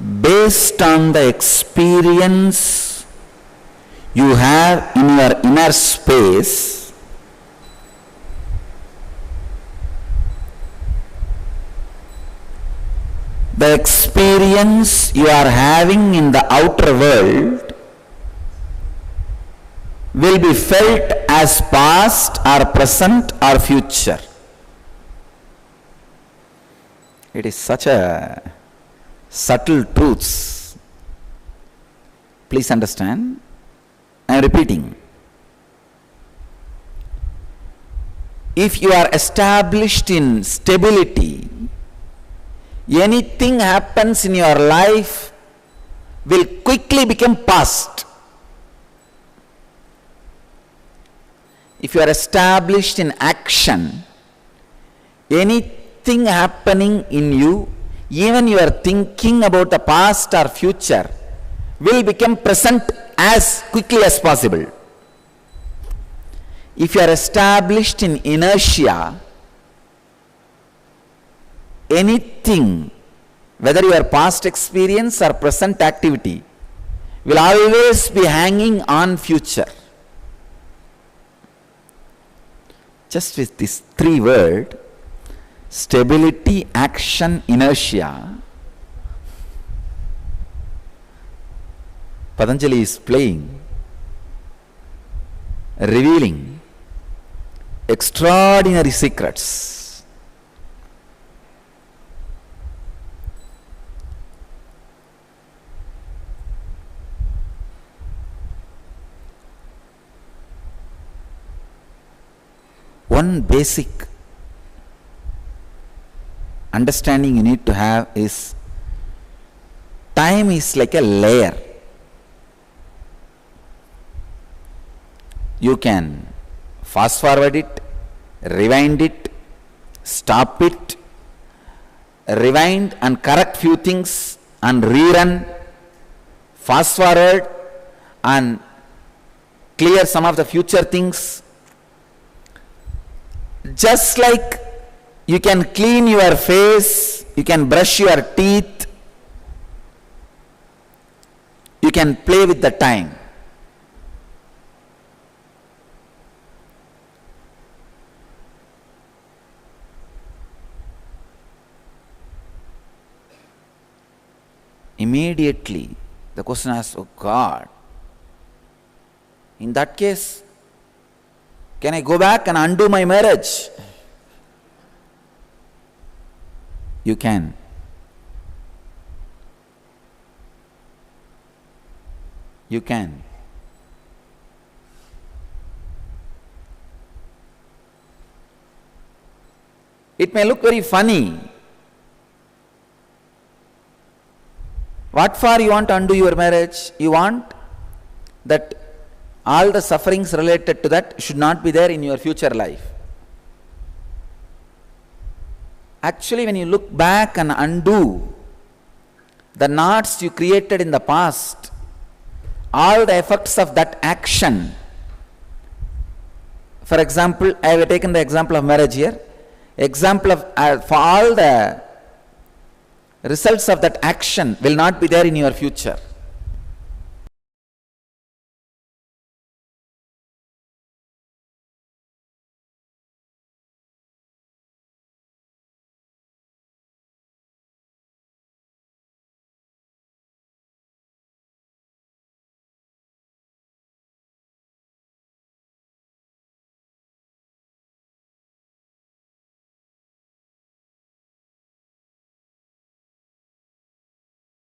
based on the experience you have in your inner space, the experience you are having in the outer world will be felt as past or present or future. It is such a subtle truths. Please understand. I am repeating. If you are established in stability, anything happens in your life will quickly become past. If you are established in action, anything happening in you, even you are thinking about the past or future, will become present as quickly as possible. If you are established in inertia, anything, whether your past experience or present activity, will always be hanging on future. Just with these three words, stability, action, inertia, Patanjali is playing, revealing extraordinary secrets. One basic understanding you need to have is time is like a layer. You can fast forward it, rewind it, stop it, rewind and correct few things and rerun, fast forward and clear some of the future things. Just like you can clean your face, you can brush your teeth, you can play with the time. Immediately the question asks, oh God, in that case, can I go back and undo my marriage? You can. You can. It may look very funny. What for you want to undo your marriage? You want that all the sufferings related to that should not be there in your future life. Actually, when you look back and undo the knots you created in the past, all the effects of that action, for example, I have taken the example of marriage here, example of for all the results of that action will not be there in your future.